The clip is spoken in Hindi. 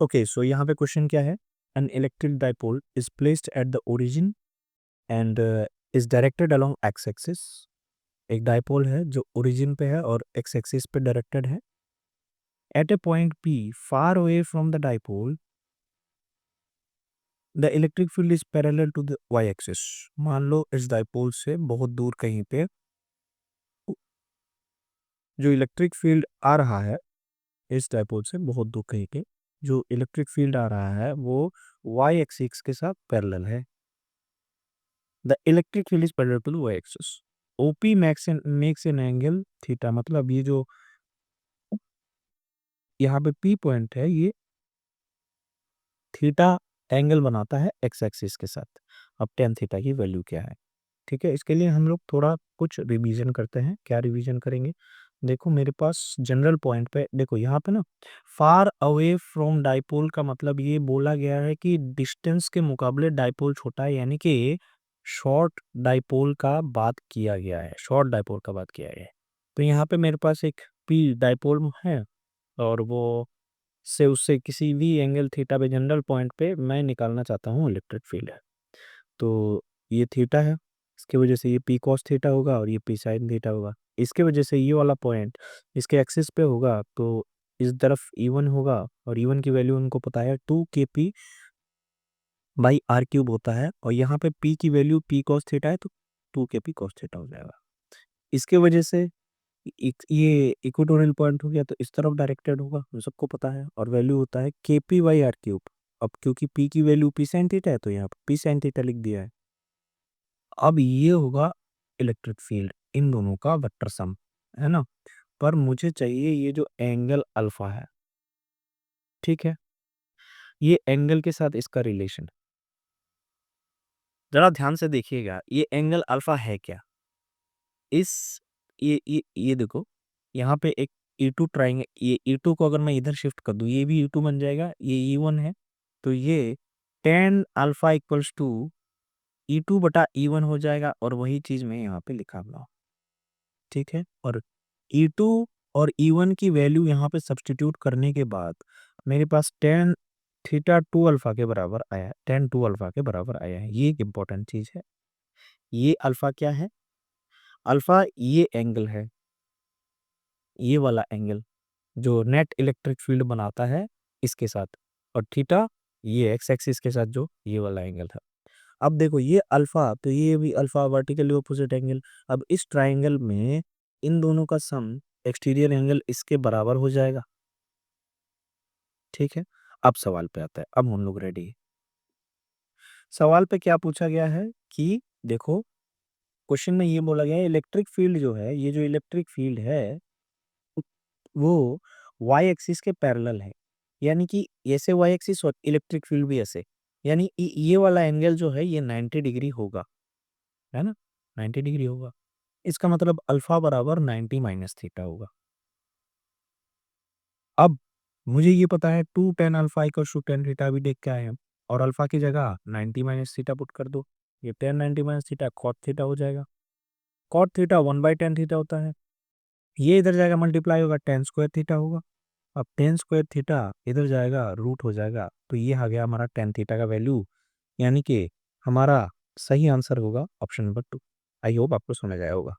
ओके, सो यहाँ पे क्वेश्चन क्या है? An electric dipole is placed at the origin and is directed along X axis. एक डाइपोल है जो ओरिजिन पे है और एक्स एक्सिस पे डायरेक्टेड है। At a point P far away from the dipole the electric field is parallel to the Y axis. मान लो इस डाइपोल से बहुत दूर कहीं पे जो इलेक्ट्रिक फील्ड आ रहा है, इस डाइपोल से बहुत दूर कहीं पे जो इलेक्ट्रिक फील्ड आ रहा है वो वाई एक्सिस के साथ पैरेलल है। The electric field is parallel to the Y axis. OP makes an angle theta, मतलब ये जो यहाँ पे पी पॉइंट है ये थीटा एंगल बनाता है एक्स एक्सिस के साथ। अब टेन थीटा की वैल्यू क्या है? ठीक है, इसके लिए हम लोग थोड़ा कुछ रिवीजन करते हैं। क्या रिवीजन करेंगे? देखो मेरे पास जनरल पॉइंट पे देखो यहाँ पे ना फार अवे फ्रॉम डाइपोल का मतलब ये बोला गया है कि डिस्टेंस के मुकाबले डाइपोल छोटा है, यानी कि शॉर्ट डाइपोल का बात किया गया है। शॉर्ट डाइपोल का बात किया गया है। तो यहाँ पे मेरे पास एक पी डाइपोल है और वो से उससे किसी भी एंगल थीटा पे जनरल पॉइंट पे मैं निकालना चाहता हूँ इलेक्ट्रिक फील्ड है। तो ये थीटा है, इसकी वजह से ये पी कॉस थीटा होगा और ये पी साइन थीटा होगा। इसके वजह से ये वाला पॉइंट इसके एक्सिस पे होगा तो इस तरफ E1 होगा और E1 की वैल्यू उनको पता है 2kp बाई आर क्यूब होता है और यहाँ पे p की वैल्यू p कॉस थीटा है तो 2kp कॉस थीटा हो जाएगा। इसके वजह से ये इक्वेटोरियल पॉइंट हो गया तो इस तरफ डायरेक्टेड होगा, हम सबको पता है, और वैल्यू होता है kp बाई आर क्यूब। अब क्योंकि p की वैल्यू p साइन थीटा है तो यहाँ पे p साइन थीटा लिख दिया है। अब ये होगा इलेक्ट्रिक फील्ड, इन दोनों का वेक्टर सम, है ना। पर मुझे चाहिए ये जो एंगल अल्फा है, ठीक है, ये एंगल के साथ इसका रिलेशन। जरा ध्यान से देखिएगा ये एंगल अल्फा है क्या। इस ये देखो यहाँ पे एक E2 ट्राइंगल, ये E2 को अगर मैं इधर शिफ्ट कर दूं ये भी E2 बन जाएगा, ये E1 है तो ये tan alpha equals to E2 बटा E1 हो जाएगा और वही चीज मैं यहाँ पे लिखा हुआ हूं, ठीक है। और E2 और E1 की वैल्यू यहाँ पे सब्स्टिट्यूट करने के बाद मेरे पास टेन थीटा टू अल्फा के बराबर आया है, टेन टू अल्फा के बराबर आया है। ये एक इंपॉर्टेंट चीज है। ये अल्फा क्या है? अल्फा ये एंगल है, ये वाला एंगल जो नेट इलेक्ट्रिक फील्ड बनाता है इसके साथ, और थीटा ये एक्स एक्सिस के साथ जो ये वाला एंगल था। अब देखो ये अल्फा तो ये भी अल्फा वर्टिकली ऑपोजिट एंगल। अब इस ट्राइंगल में इन दोनों का सम एक्सटीरियर एंगल इसके बराबर हो जाएगा, ठीक है। अब सवाल पे आता है, अब हम लोग रेडी है। सवाल पे क्या पूछा गया है कि देखो क्वेश्चन में ये बोला गया है इलेक्ट्रिक फील्ड जो है, ये जो इलेक्ट्रिक फील्ड है वो वाई एक्सिस के पैरेलल है, यानी कि ऐसे वाई एक्सिस और इलेक्ट्रिक फील्ड भी ऐसे, यानी ये वाला एंगल जो है ये 90 डिग्री होगा, है ना, 90 डिग्री होगा। इसका मतलब अल्फा बराबर 90 माइनस थीटा होगा। अब मुझे ये पता है two tan alpha equal to tan theta भी देख के आए हम, और अल्फा की जगह 90 माइनस थीटा पुट कर दो, ये tan 90 minus theta cot theta हो जाएगा। कॉट थीटा 1/10 थीटा होता है, ये इधर जाएगा मल्टीप्लाई होगा टेन स्क्वायर थीटा होगा। अब टेन स्क्वायर थीटा इधर जाएगा रूट हो जाएगा, तो ये आ गया हमारा टेन थीटा का वैल्यू, यानी कि हमारा सही आंसर होगा ऑप्शन नंबर 2। आई होप आपको समझ आया होगा।